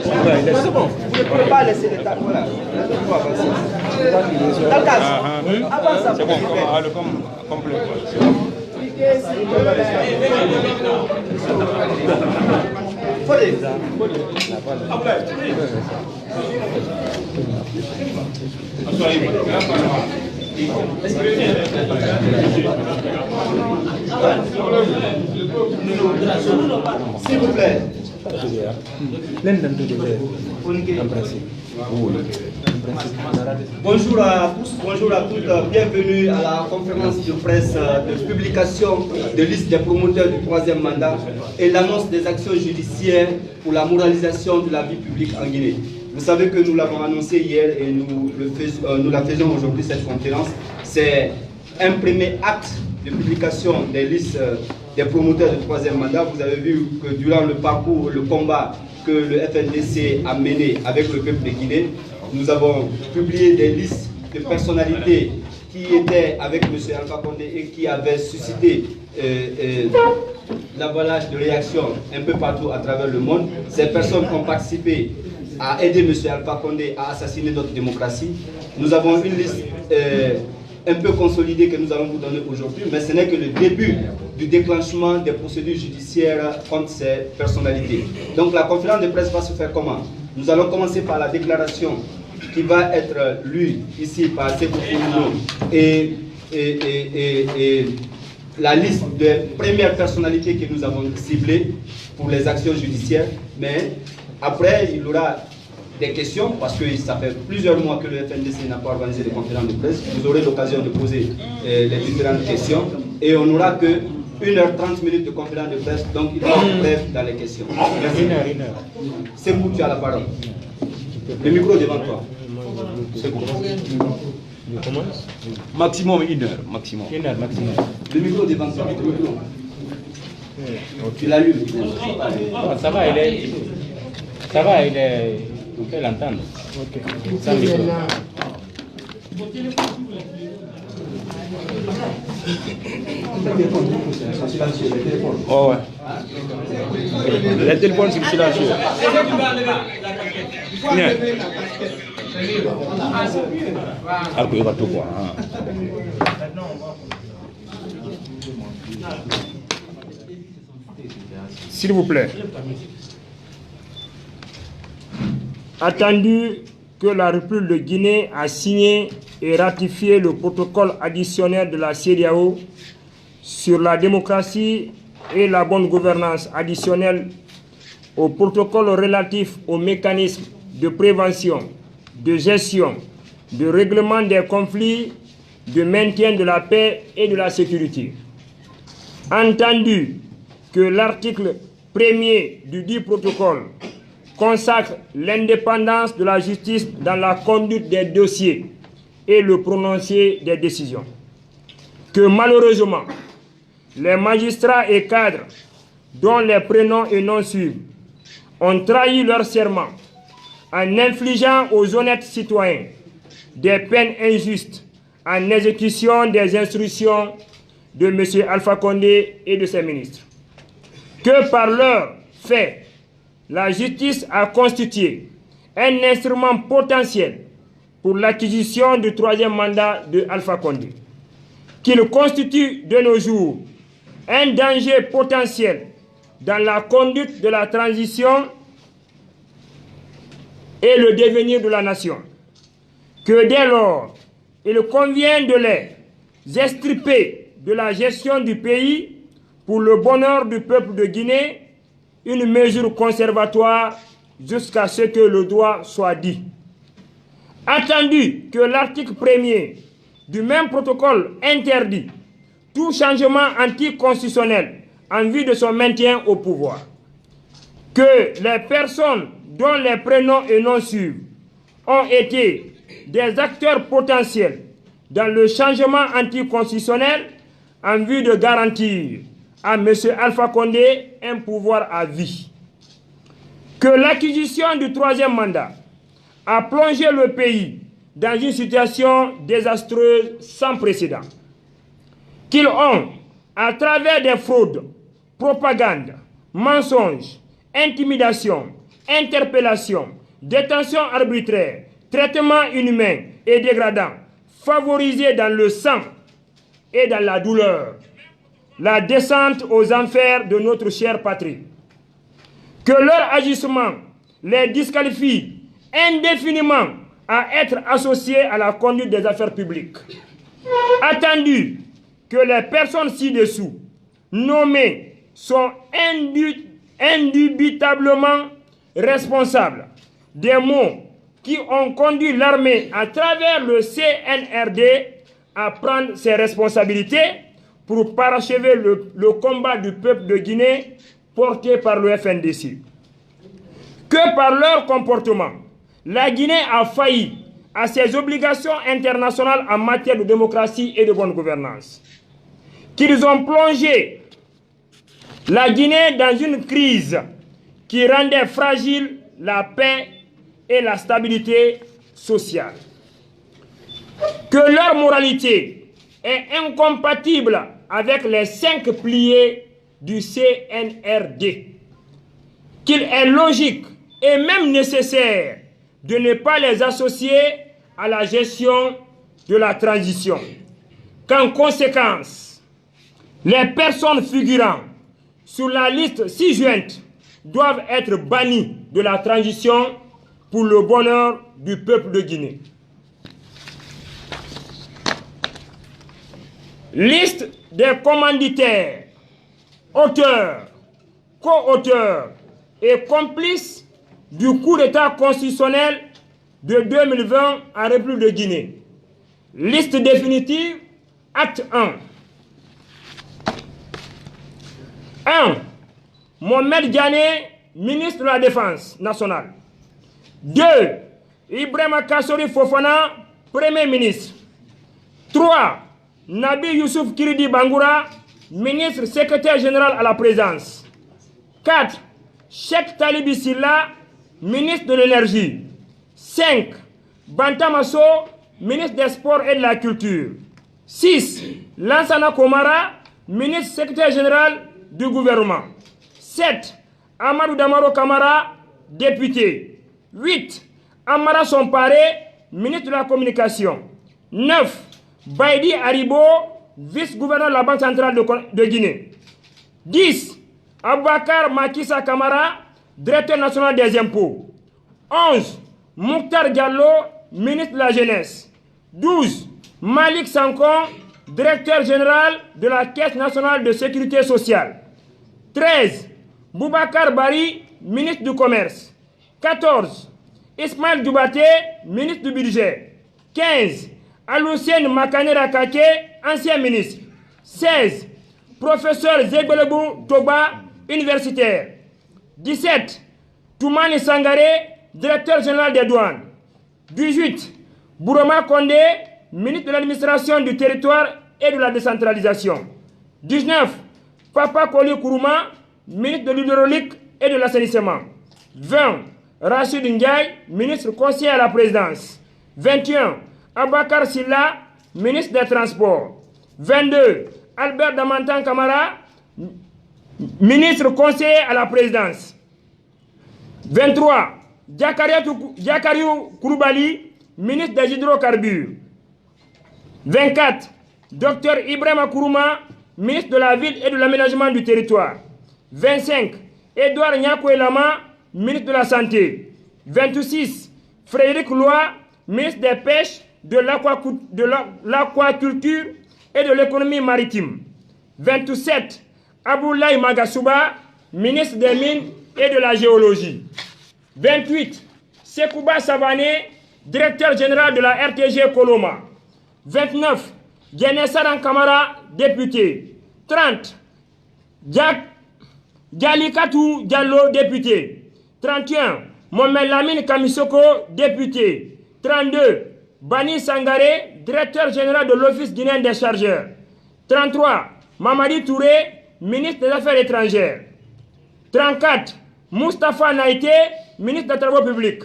C'est bon, vous ne pouvez pas laisser l'État. Voilà. Dans le cas, avant ça, c'est bon, complet. S'il vous plaît. Bonjour à tous, bonjour à toutes, bienvenue à la conférence de presse de publication de liste des promoteurs du troisième mandat et l'annonce des actions judiciaires pour la moralisation de la vie publique en Guinée. Vous savez que nous l'avons annoncé hier et nous la faisons aujourd'hui cette conférence. C'est un premier acte de publication des listes des promoteurs du troisième mandat. Vous avez vu que durant le parcours, le combat que le FNDC a mené avec le peuple de Guinée, nous avons publié des listes de personnalités qui étaient avec M. Alpha Condé et qui avaient suscité l'avalage de réactions un peu partout à travers le monde. Ces personnes ont participé à aider M. Alpha Condé à assassiner notre démocratie. Nous avons une liste un peu consolidée que nous allons vous donner aujourd'hui, mais ce n'est que le début du déclenchement des procédures judiciaires contre ces personnalités. Donc la conférence de presse va se faire comment? Nous allons commencer par la déclaration qui va être lue ici par Sékou Touré et la liste des premières personnalités que nous avons ciblées pour les actions judiciaires. Mais après, il y aura des questions, parce que ça fait plusieurs mois que le FNDC n'a pas organisé de conférence de presse. Vous aurez l'occasion de poser les différentes questions et on n'aura que 1h30 de conférence de presse, donc il va être bref dans les questions. Merci. C'est vous, tu as la parole. Le micro devant toi. C'est bon. Je commence. Maximum 1 heure. Maximum. 1 heure maximum. Le micro devant toi. Le micro. Tu l'as lu. Oh, ça va, il est. Ça va, il est. On peut l'entendre. Ok. Sans micro. Oh ouais. Les téléphones sont silencieux. Ah, il va tout voir. S'il vous plaît. Attendu que la République de Guinée a signé et ratifié le protocole additionnel de la CEDEAO sur la démocratie et la bonne gouvernance additionnelle au protocole relatif aux mécanismes de prévention, de gestion, de règlement des conflits, de maintien de la paix et de la sécurité. Entendu que l'article 1er du dit protocole consacre l'indépendance de la justice dans la conduite des dossiers et le prononcé des décisions. Que malheureusement, les magistrats et cadres dont les prénoms et noms suivent ont trahi leur serment en infligeant aux honnêtes citoyens des peines injustes en exécution des instructions de M. Alpha Condé et de ses ministres. Que par leur fait, la justice a constitué un instrument potentiel pour l'acquisition du troisième mandat de Alpha Condé, qu'il constitue de nos jours un danger potentiel dans la conduite de la transition et le devenir de la nation, que dès lors, il convient de les extirper de la gestion du pays pour le bonheur du peuple de Guinée, une mesure conservatoire jusqu'à ce que le droit soit dit. Attendu que l'article 1er du même protocole interdit tout changement anticonstitutionnel en vue de son maintien au pouvoir, que les personnes dont les prénoms et noms suivent ont été des acteurs potentiels dans le changement anticonstitutionnel en vue de garantir à M. Alpha Condé un pouvoir à vie, que l'acquisition du troisième mandat a plongé le pays dans une situation désastreuse sans précédent, qu'ils ont, à travers des fraudes, propagande, mensonges, intimidation, interpellations, détentions arbitraires, traitements inhumains et dégradants, favoriser dans le sang et dans la douleur la descente aux enfers de notre chère patrie. Que leur agissement les disqualifie indéfiniment à être associés à la conduite des affaires publiques. Attendu que les personnes ci-dessous nommées sont indubitablement responsables des maux qui ont conduit l'armée à travers le CNRD à prendre ses responsabilités pour parachever le combat du peuple de Guinée porté par le FNDC. Que par leur comportement, la Guinée a failli à ses obligations internationales en matière de démocratie et de bonne gouvernance. Qu'ils ont plongé la Guinée dans une crise qui rendait fragile la paix et la stabilité sociale. Que leur moralité est incompatible avec les 5 piliers du CNRD. Qu'il est logique et même nécessaire de ne pas les associer à la gestion de la transition. Qu'en conséquence, les personnes figurant sur la liste ci-jointe doivent être bannies de la transition pour le bonheur du peuple de Guinée. Liste des commanditaires, auteurs, co-auteurs et complices du coup d'État constitutionnel de 2020 en République de Guinée. Liste définitive, acte 1. 1. Mohamed Diané, ministre de la Défense nationale. 2. Ibrahima Kassori Fofana, Premier ministre. 3. Nabi Youssouf Kiridi Bangoura, ministre secrétaire général à la présidence. 4. Cheikh Talibi Silla, ministre de l'énergie. 5. Bantamasso, ministre des Sports et de la Culture. 6. Lansana Komara, ministre secrétaire général du gouvernement. 7. Amadou Damaro Kamara, député. 8. Amara Sompare, ministre de la Communication. 9. Baïdi Haribo, vice-gouverneur de la Banque centrale de Guinée. 10. Aboubakar Makissa Kamara, directeur national des impôts. 11. Mouktar Diallo, ministre de la Jeunesse. 12. Malik Sankon, directeur général de la Caisse nationale de sécurité sociale. 13. Boubacar Bari, ministre du Commerce. 14. Ismaël Dubate, ministre du Budget. 15. Aloussien Makane Rakake, ancien ministre. 16. Professeur Zegbelebou Toba, universitaire. 17. Toumani Sangare, directeur général des douanes. 18. Bourama Kondé, ministre de l'administration du territoire et de la décentralisation. 19. Papa Koli Kourouma, ministre de l'hydraulique et de l'assainissement. 20. Rachid Ndiaye, ministre conseiller à la présidence. 21. Abakar Silla, ministre des Transports. 22. Albert Damantan Kamara, ministre conseiller à la présidence. 23. Diakariou Kouroubali, ministre des hydrocarbures. 24. Dr Ibrahima Kourouma, ministre de la ville et de l'aménagement du territoire. 25. Edouard Nyakouelama, ministre de la santé. 26. Frédéric Loy, ministre des pêches, de l'aquaculture et de l'économie maritime. 27. Aboulaye Magasuba, ministre des mines et de la géologie. 28. Sekouba Savané, directeur général de la RTG Koloma. 29. Diané Kamara, député. 30. Dialikatou Diallo, député. 31. Mohamed Lamine Kamisoko, député. 32. Bani Sangare, directeur général de l'Office guinéen des chargeurs. 33. Mamadi Touré, ministre des Affaires étrangères. 34. Moustapha Naïté, ministre des Travaux publics.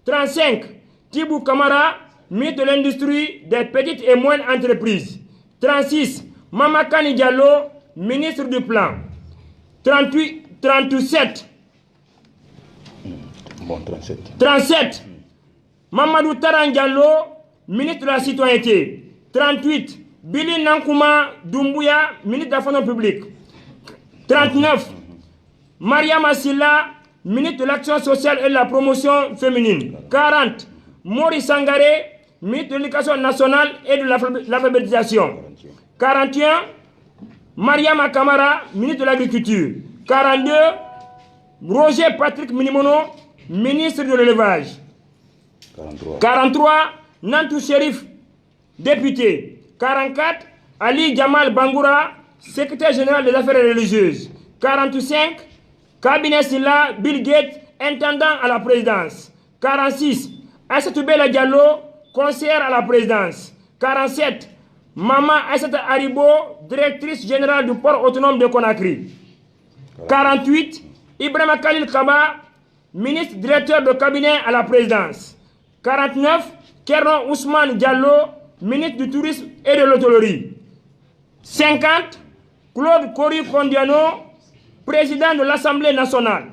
35. Tibou Kamara, ministre de l'Industrie, des petites et moyennes entreprises. 36. Mamakani Diallo, ministre du Plan. 37. Bon, 37. 37. Mamadou Tarandiallo, ministre de la Citoyenneté. 38. Billy Nankouma Doumbouya, ministre de la Fonction publique. 39. Maria Massila, ministre de l'Action sociale et de la promotion féminine. 40. Maurice Sangaré, ministre de l'Éducation nationale et de l'alphabétisation. 41. Mariama Kamara, ministre de l'Agriculture. 42. Roger Patrick Minimono, ministre de l'Élevage. 43. Nantou Sherif, député. 44. Ali Jamal Bangoura, secrétaire général des affaires religieuses. 45. Cabinet Silla Bill Gates, intendant à la présidence. 46. Aïssatou Bella Diallo, conseillère à la présidence. 47. Mama Aïssata Haribo, directrice générale du port autonome de Conakry. 48. Ibrahima Khalil Kaba, ministre directeur de cabinet à la présidence. 49. Kernon Ousmane Diallo, ministre du tourisme et de l'hôtellerie. 50. Claude Kori Kondiano, président de l'Assemblée nationale.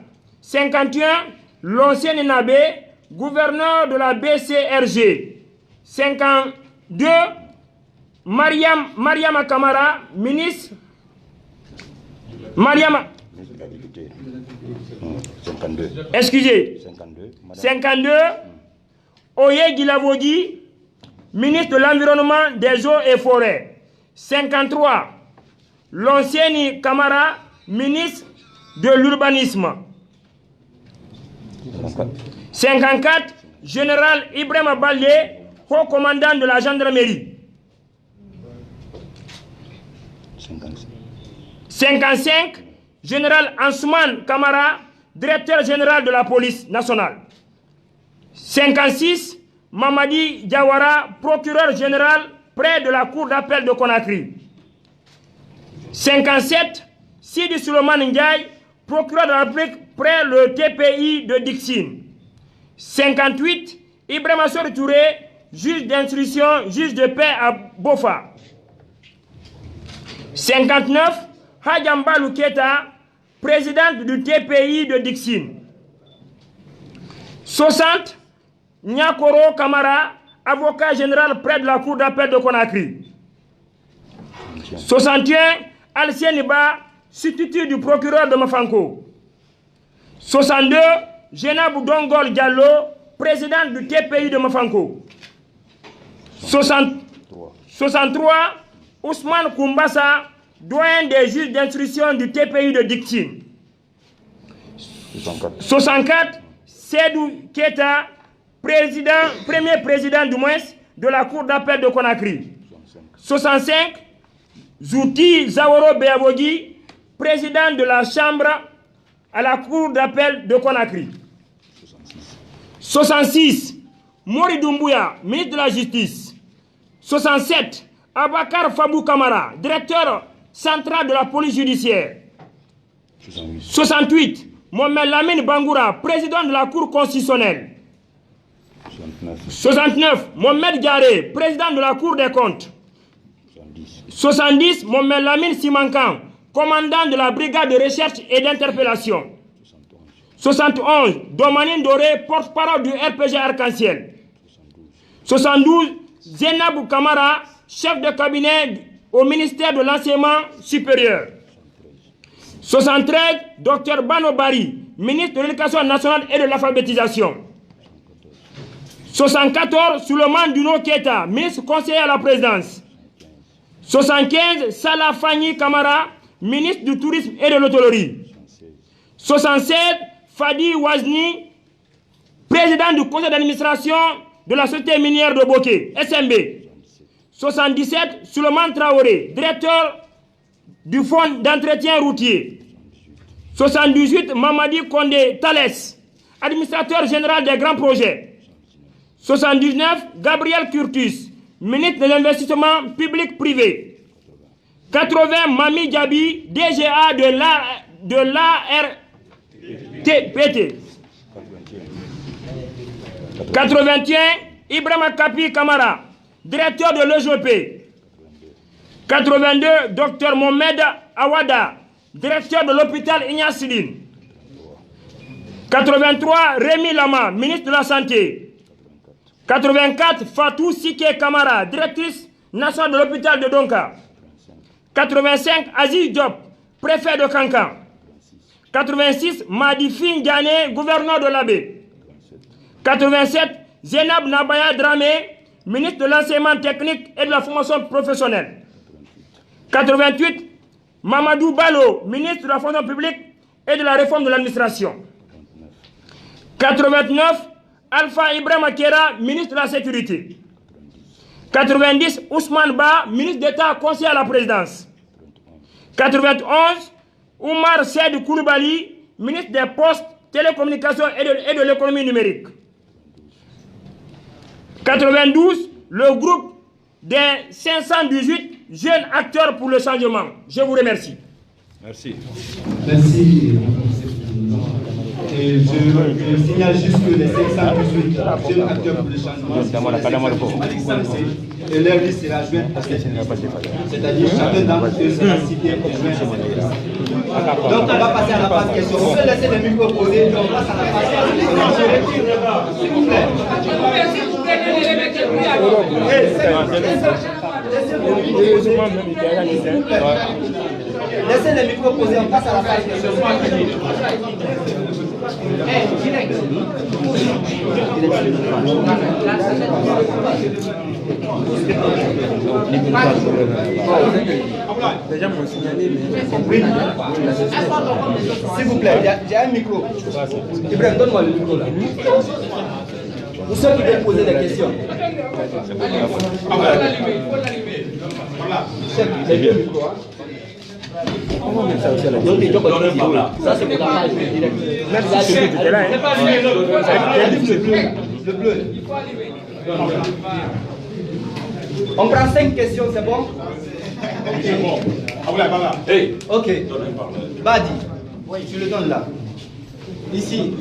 51. L'ancien Nabé, gouverneur de la BCRG. 52. Mariama Kamara, ministre. Mariama. 52. Excusez. 52. Oye Gilavodi, ministre de l'Environnement, des Eaux et Forêts. 53. L'ancien Kamara, ministre de l'Urbanisme. 54. Général Ibrahima Baldé, haut commandant de la gendarmerie. 55. Général Ansoumane Kamara, directeur général de la police nationale. 56. Mamadi Diawara, procureur général près de la cour d'appel de Conakry. 57. Sidi Souleymane Ndiaye, procureur de la République près le TPI de Dixine. 58. Ibrahima Sori Touré, juge d'instruction, juge de paix à Bofa. 59. Hadjamba Louketa, présidente du TPI de Dixine. 60. Nyakoro Kamara, avocat général près de la cour d'appel de Conakry. 61. Alcieniba, substitut du procureur de Mafanko. 62. Jenabou Dongol Diallo, président du TPI de Mafanko. 63. Ousmane Koumbassa, doyen des juges d'instruction du TPI de Dixine. 64. Sédou Keta, premier président du moins de la cour d'appel de Conakry. 65. Zouti Zaworo Beavogi, président de la chambre à la cour d'appel de Conakry. 66. Mori Doumbouya, ministre de la Justice. 67. Abakar Fabou Kamara, directeur central de la police judiciaire. 68. Mohamed Lamine Bangoura, président de la Cour constitutionnelle. 69. Mohamed Diaré, président de la Cour des comptes. 70. Mohamed Lamine Simankan, commandant de la brigade de recherche et d'interpellation. 71. Domanine Doré, porte-parole du RPG Arc-en-Ciel. 72. Zenabou Kamara, chef de cabinet au ministère de l'Enseignement supérieur. 73. Dr Bano Bari, ministre de l'Éducation nationale et de l'alphabétisation. 74. Souleymane Duno Keta, ministre conseiller à la présidence. 75. Salah Fani Kamara, ministre du tourisme et de l'hôtellerie. 67. Fadi Wazni, président du conseil d'administration de la société minière de Boké, SMB. 77. Souleymane Traoré, directeur du fonds d'entretien routier. 78. Mamadi Kondé Thalès, administrateur général des grands projets. 79. Gabriel Curtis, ministre de l'investissement public-privé. 80. Mami Diaby, DGA de l'ARTPT. 81. Ibrahima Kapi Kamara, directeur de l'EGP. 82. Dr Mohamed Awada, directeur de l'hôpital Ignace Sidine. 83, Rémi Lama, ministre de la Santé. 84, Fatou Sike Kamara, directrice nationale de l'hôpital de Donka. 85, Aziz Diop, préfet de Kankan. 86, Madifi Ndiané, gouverneur de l'Abbé. 87, Zénab Nabaya Dramé, ministre de l'enseignement technique et de la formation professionnelle. 88, Mamadou Balo, ministre de la fonction publique et de la réforme de l'administration. 89, Alpha Ibrahim Akera, ministre de la Sécurité. 90, Ousmane Ba, ministre d'État conseiller à la présidence. 91, Oumar Sed Koulibaly, ministre des Postes, Télécommunications et de l'économie numérique. 92, le groupe des 518 jeunes acteurs pour le changement. Je vous remercie. Merci. Merci. Et je signale juste que les 518 jeunes acteurs pour le changement, et leur liste sera jointe, c'est-à-dire chacun d'entre eux sera cité comme joint. Donc on va passer à la phase question. On peut laisser les micros posés, on passe à la phase question. S'il vous plaît. Laissez les micros posés, on passe à la phase question. Déjà m'ont signalé, mais s'il vous plaît, il y a un micro. Ibrahim, donne-moi le micro là. Pour ceux qui veulent poser des questions. Chef, vous avez le micro. Ça c'est pour la page directe. Le bleu. On prend 5 questions, c'est bon? C'est bon. Ok. Badi, tu le donnes là. Ici,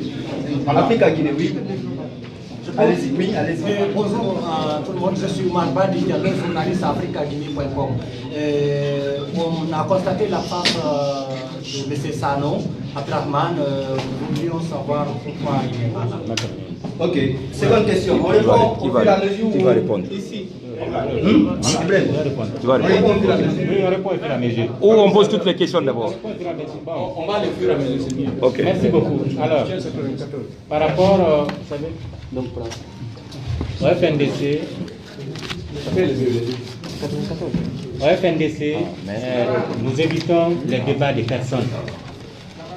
Afrique à Guinée, oui. Allez-y, oui, allez-y. Bonjour à tout le monde, je suis Oumar Badi, journaliste à africaguinée.com. On a constaté la femme de M. Sano, Abdrahman. Nous voulions savoir pourquoi il est là. Ok, seconde question. On répond au fur et à mesure. Qui va répondre? Ici. Tu vas répondre. Oui, on répond au fur et à mesure. Ou on pose toutes les questions d'abord? On va le fur et à mesure, c'est mieux. Ok. Merci beaucoup. Alors, par rapport, vous savez, donc, au FNDC, nous évitons les débats des personnes.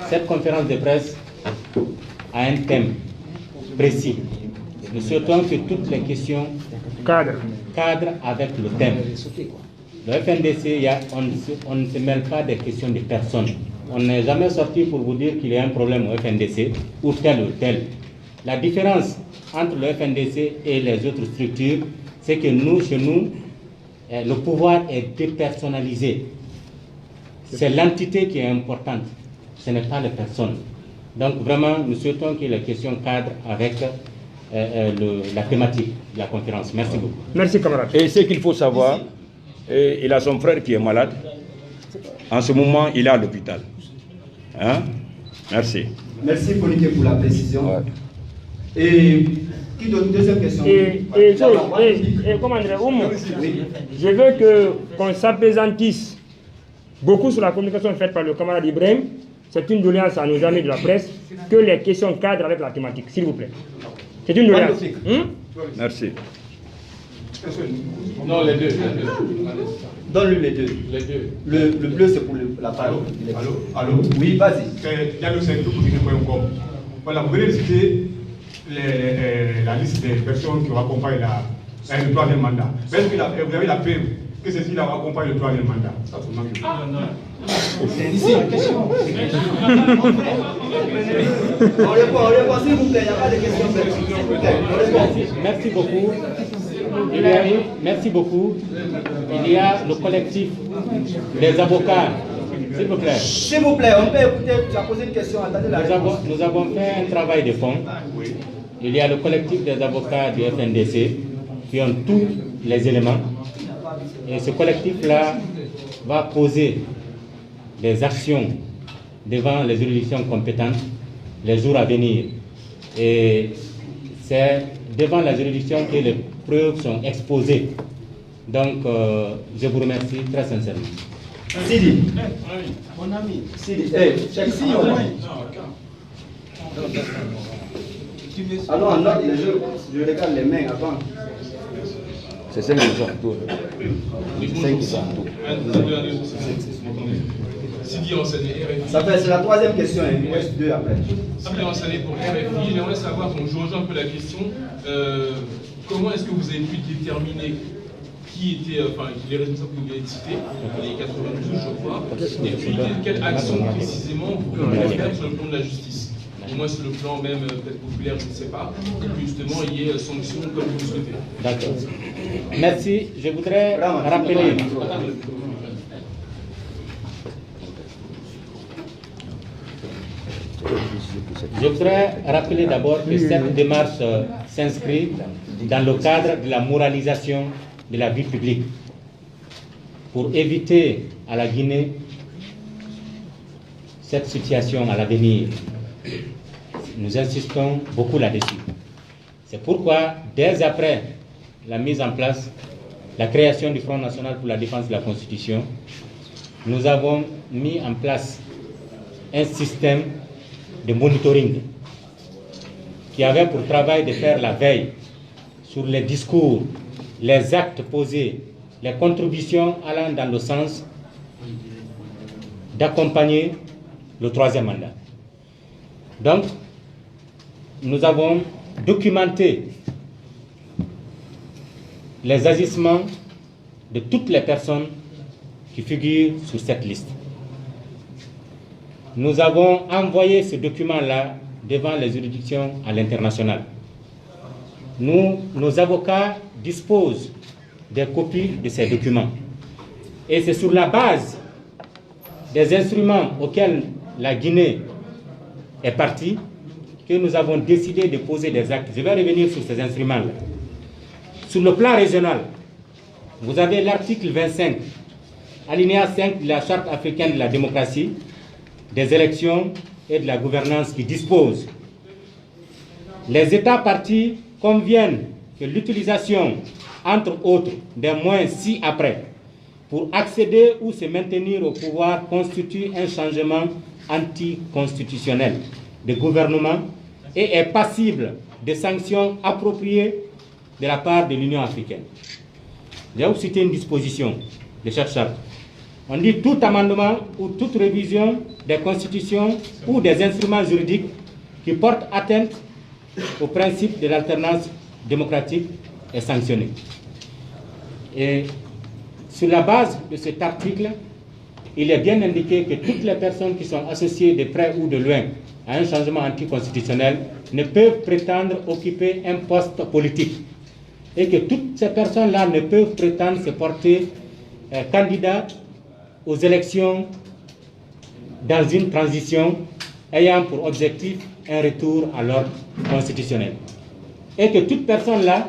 Cette conférence de presse a un thème précis. Nous souhaitons que toutes les questions cadrent avec le thème. Le FNDC, on ne se mêle pas des questions des personnes. On n'est jamais sorti pour vous dire qu'il y a un problème au FNDC ou tel. La différence entre le FNDC et les autres structures, c'est que nous, chez nous, le pouvoir est dépersonnalisé. C'est l'entité qui est importante, ce n'est pas les personnes. Donc vraiment, nous souhaitons que les questions cadrent avec la thématique de la conférence. Merci beaucoup. Merci, camarade. Et ce qu'il faut savoir, il a son frère qui est malade. En ce moment, il est à l'hôpital. Hein? Merci. Merci Fonike pour la précision. Ouais. Et qui donne deuxième question? Comment dire, je veux qu'on s'apaisantisse beaucoup sur la communication faite par le camarade Ibrahim. C'est une doléance à nos amis de la presse que les questions cadrent avec la thématique, s'il vous plaît. C'est une doléance. Merci. Non, les deux. Donne-lui les deux. Le bleu, c'est pour la page. Allô? Oui, vas-y. Voilà, vous venez de citer la liste des personnes qui accompagnent le troisième mandat. Mais est-ce que vous avez la preuve que ceci-là accompagne le troisième mandat? C'est ici la question. On répond, s'il vous plaît, il n'y a pas de questions. Merci beaucoup. Merci beaucoup. Il y a le collectif des avocats. S'il vous plaît. S'il vous plaît, on peut écouter. Tu as posé une question. Attendez la réponse. Nous avons fait un travail de fond. Il y a le collectif des avocats du FNDC qui ont tous les éléments. Et ce collectif-là va poser des actions devant les juridictions compétentes les jours à venir. Et c'est devant la juridiction que les preuves sont exposées. Donc, je vous remercie très sincèrement. Sidi. Mon ami. Sidi, ici au moins. Alors, en note, je regarde les mains avant. C'est 5 qui sont en tout. C'est 5 qui sont en tout. Sidi enseigné RFI. Ça fait, c'est la troisième question, il nous reste 2 après. Sidi enseigné pour RFI. J'aimerais savoir, donc je rejoins un peu la question, comment est-ce que vous avez pu déterminer qui était, enfin, les responsables que vous avez cités, les 92 je crois, et puis quelle action précisément vous pouvez faire sur le plan de la justice, au moins sur le plan même peut-être populaire, je ne sais pas, et que justement il y ait sanction comme vous le souhaitez. D'accord. Merci. Je voudrais rappeler. Je voudrais rappeler d'abord que cette démarche s'inscrit dans le cadre de la moralisation de la vie publique pour éviter à la Guinée cette situation à l'avenir. Nous insistons beaucoup là-dessus. C'est pourquoi, dès après la mise en place, la création du Front National pour la défense de la Constitution, nous avons mis en place un système de monitoring qui avait pour travail de faire la veille sur les discours, les actes posés, les contributions allant dans le sens d'accompagner le 3e mandat. Donc, nous avons documenté les agissements de toutes les personnes qui figurent sur cette liste. Nous avons envoyé ce document-là devant les juridictions à l'international. Nos avocats disposent des copies de ces documents. Et c'est sur la base des instruments auxquels la Guinée est partie que nous avons décidé de poser des actes. Je vais revenir sur ces instruments-là. Sur le plan régional, vous avez l'article 25, alinéa 5 de la Charte africaine de la démocratie, des élections et de la gouvernance qui dispose. Les États partis conviennent que l'utilisation, entre autres, des moyens ci-après pour accéder ou se maintenir au pouvoir constitue un changement anticonstitutionnel de gouvernement et est passible de sanctions appropriées de la part de l'Union africaine. Je vais vous citer une disposition de cette charte. On dit tout amendement ou toute révision des constitutions ou des instruments juridiques qui portent atteinte au principe de l'alternance démocratique est sanctionné. Et sur la base de cet article, il est bien indiqué que toutes les personnes qui sont associées de près ou de loin à un changement anticonstitutionnel ne peuvent prétendre occuper un poste politique et que toutes ces personnes-là ne peuvent prétendre se porter candidats aux élections dans une transition ayant pour objectif un retour à l'ordre constitutionnel. Et que toutes personnes-là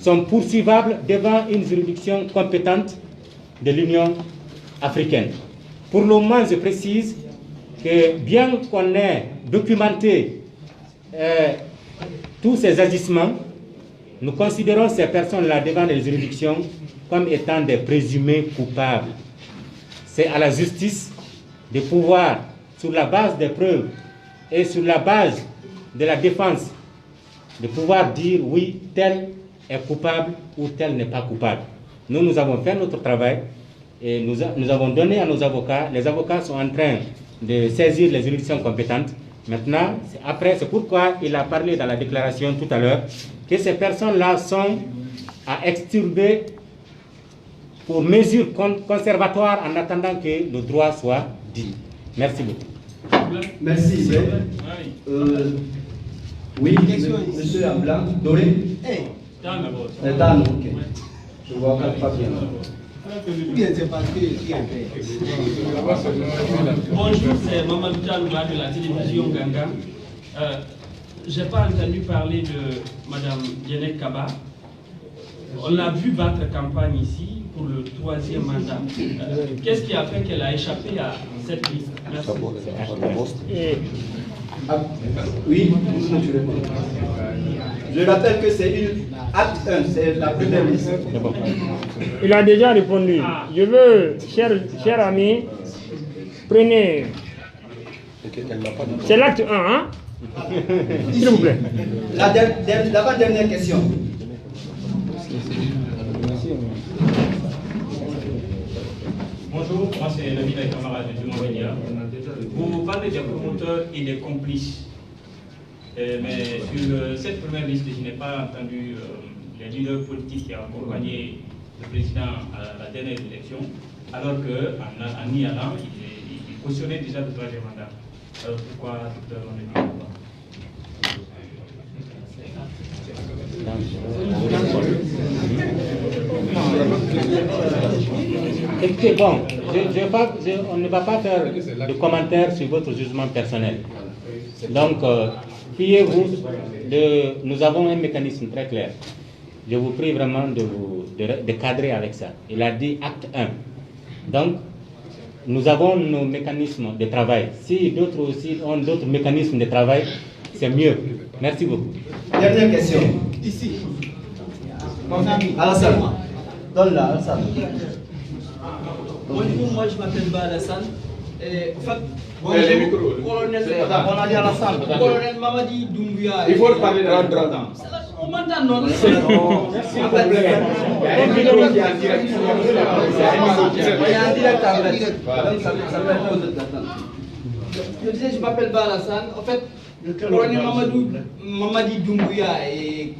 sont poursuivables devant une juridiction compétente de l'Union africaine. Pour le moment, je précise que bien qu'on ait documenté tous ces agissements, nous considérons ces personnes-là devant les juridictions comme étant des présumés coupables. C'est à la justice de pouvoir, sur la base des preuves et sur la base de la défense, de pouvoir dire oui, tel est coupable ou tel n'est pas coupable. Nous avons fait notre travail et nous avons donné à nos avocats. Les avocats sont en train de saisir les juridictions compétentes. Maintenant, c'est pourquoi il a parlé dans la déclaration tout à l'heure que ces personnes-là sont à extirper pour mesures conservatoires en attendant que le droit soit dit. Merci beaucoup. Merci. Oui, monsieur Amblan, Doré. Ok. Je vois pas bien. Bonjour, c'est Mamadou Talouba de la télévision Ganga. Je n'ai pas entendu parler de Mme Djenek Kaba. On l'a vu battre campagne ici pour le 3e mandat. Qu'est-ce qui a fait qu'elle a échappé à cette liste? Merci. Oui, tu réponds. Je rappelle que c'est une acte 1, c'est la première liste. Il a déjà répondu. Je veux, cher ami, prenez. C'est l'acte 1, hein? S'il vous plaît. L'avant-dernière question. Bonjour, moi c'est l'ami des camarades de Dumont Vénia. Vous parlez des promoteurs et des complices. Mais sur cette première liste, je n'ai pas entendu les leaders politiques qui ont accompagné le président à la dernière élection, alors qu'en y allant, il cautionnait déjà le 3e mandat. Alors pourquoi tout à l'heure on ne dit pas? Écoutez, bon, on ne va pas faire de commentaires sur votre jugement personnel. Donc, fiez-vous, nous avons un mécanisme très clair. Je vous prie vraiment de cadrer avec ça. Il a dit acte 1. Donc, nous avons nos mécanismes de travail. Si d'autres aussi ont d'autres mécanismes de travail, c'est mieux. Merci beaucoup. Dernière question. Ici. Alassane. Donne-la, Alassane. Bonjour, moi je m'appelle Ba Alassane. En fait, colonel Mamadi Doumbouya. Il faut parler de 30 ans. On m'entend, non? Je disais, je m'appelle Ba Alassane. En fait, le colonel Mamadi Doumbouya et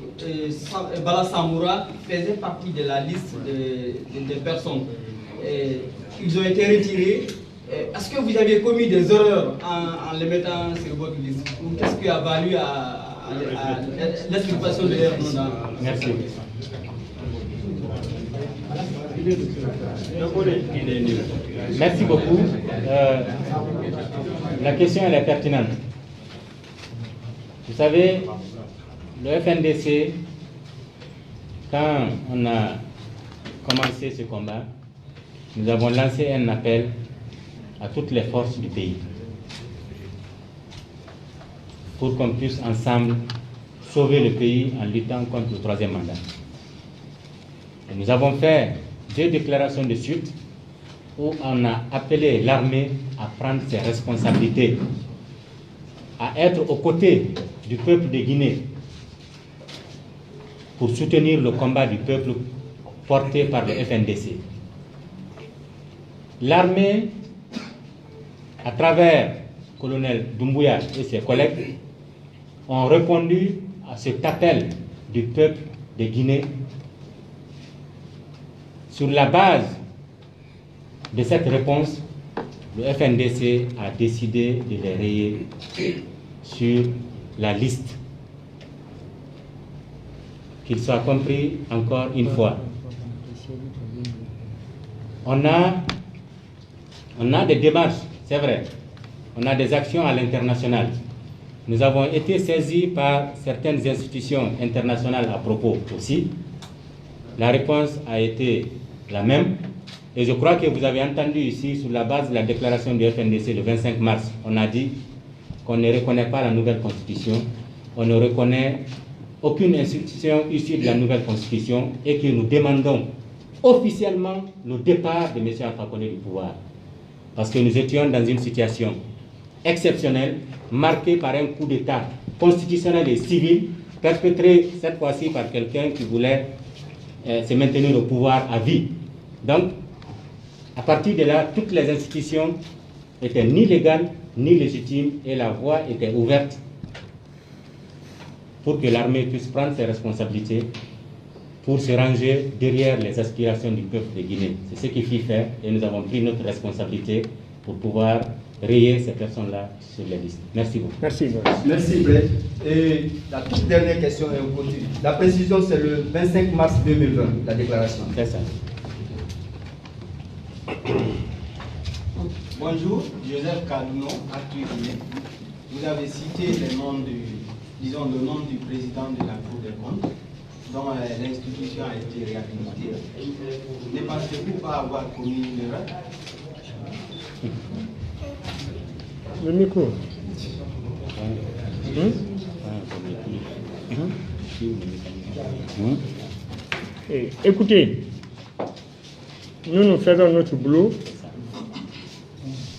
Bala Samoura faisaient partie de la liste des personnes. Ils ont été retirés. Est-ce que vous avez commis des erreurs en les mettant sur votre liste? Ou qu'est-ce qui a valu à l'explication de leur nom? Merci. Merci beaucoup. La question elle est pertinente. Vous savez, le FNDC, quand on a commencé ce combat, nous avons lancé un appel à toutes les forces du pays pour qu'on puisse ensemble sauver le pays en luttant contre le 3e mandat. Et nous avons fait 2 déclarations de suite où on a appelé l'armée à prendre ses responsabilités, à être aux côtés du peuple de Guinée pour soutenir le combat du peuple porté par le FNDC. L'armée, à travers le colonel Doumbouya et ses collègues, ont répondu à cet appel du peuple de Guinée. Sur la base de cette réponse, le FNDC a décidé de les rayer sur la liste. Qu'il soit compris encore une fois. On a des démarches, c'est vrai. On a des actions à l'international. Nous avons été saisis par certaines institutions internationales à propos aussi. La réponse a été la même. Et je crois que vous avez entendu ici, sur la base de la déclaration du FNDC le 25 mars, on a dit qu'on ne reconnaît pas la nouvelle constitution, on ne reconnaît aucune institution issue de la nouvelle constitution et que nous demandons officiellement le départ de M. Alpha Condé du pouvoir. Parce que nous étions dans une situation exceptionnelle, marquée par un coup d'État constitutionnel et civil, perpétré cette fois-ci par quelqu'un qui voulait se maintenir au pouvoir à vie. Donc, à partir de là, toutes les institutions étaient ni légales, ni légitimes, et la voie était ouverte pour que l'armée puisse prendre ses responsabilités pour se ranger derrière les aspirations du peuple de Guinée. C'est ce qu'il faut faire, et nous avons pris notre responsabilité pour pouvoir rayer ces personnes-là sur les listes. Merci beaucoup. Merci. Merci, Brett. Et la toute dernière question est au continu. La précision, c'est le 25 mars 2020, la déclaration. C'est ça. Bonjour, Joseph Kadouno, Actu Guinée. Vous avez cité le nom du président de la Cour des comptes, dont l'institution a été réhabilitée. Ne pensez-vous pas avoir commis une erreur? Le micro. Écoutez, nous faisons notre boulot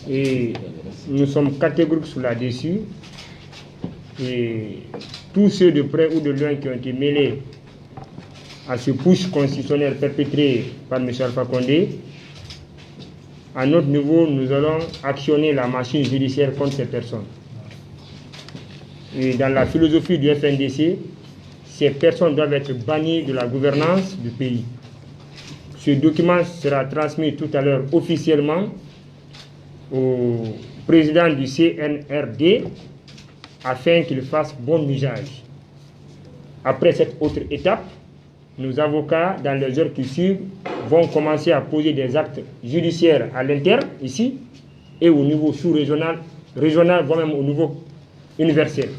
et nous sommes catégoriques sur là-dessus. Et tous ceux de près ou de loin qui ont été mêlés à ce push constitutionnel perpétré par M. Alpha Condé, à notre niveau, nous allons actionner la machine judiciaire contre ces personnes. Et dans la philosophie du FNDC, ces personnes doivent être bannies de la gouvernance du pays. Ce document sera transmis tout à l'heure officiellement au président du CNRD afin qu'il fasse bon usage. Après cette autre étape, nos avocats, dans les heures qui suivent, vont commencer à poser des actes judiciaires à l'interne, ici, et au niveau sous-régional, régional, voire même au niveau universel.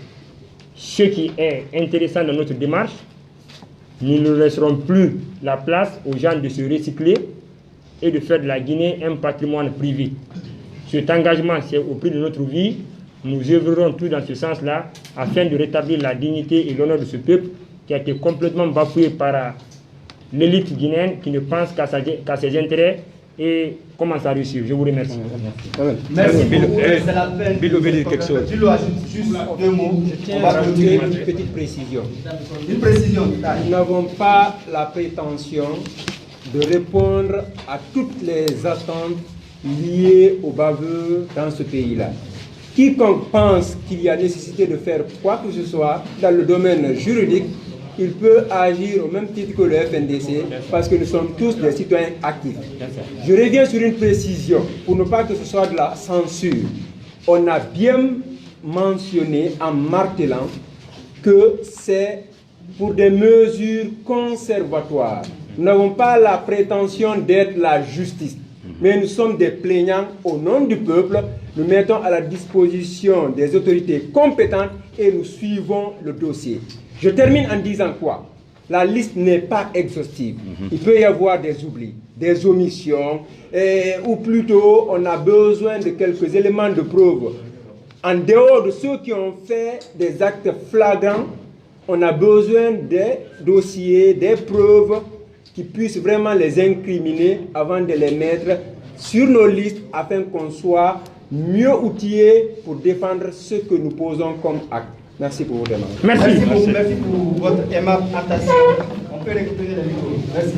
Ce qui est intéressant dans notre démarche, nous ne laisserons plus la place aux gens de se recycler et de faire de la Guinée un patrimoine privé. Cet engagement, c'est au prix de notre vie. Nous œuvrerons tous dans ce sens-là afin de rétablir la dignité et l'honneur de ce peuple qui a été complètement bafoué par l'élite guinéenne qui ne pense qu'à ses intérêts et commence à réussir. Je vous remercie. Merci beaucoup. C'est la peine. quelque chose. Bilo ajoute juste 2 mots. Je tiens à rajouter une petite précision. Une précision. Nous n'avons pas la prétention de répondre à toutes les attentes liées aux baveux dans ce pays-là. Quiconque pense qu'il y a nécessité de faire quoi que ce soit dans le domaine juridique, il peut agir au même titre que le FNDC parce que nous sommes tous des citoyens actifs. Je reviens sur une précision pour ne pas que ce soit de la censure. On a bien mentionné en martelant que c'est pour des mesures conservatoires. Nous n'avons pas la prétention d'être la justice, mais nous sommes des plaignants au nom du peuple. Nous mettons à la disposition des autorités compétentes et nous suivons le dossier. Je termine en disant quoi? La liste n'est pas exhaustive. Il peut y avoir des oublis, des omissions, ou plutôt on a besoin de quelques éléments de preuve. En dehors de ceux qui ont fait des actes flagrants, on a besoin des dossiers, des preuves qui puissent vraiment les incriminer avant de les mettre sur nos listes afin qu'on soit mieux outillés pour défendre ce que nous posons comme acte. Merci pour vos demandes. Merci pour votre aimable attention. On peut récupérer le micro. Merci.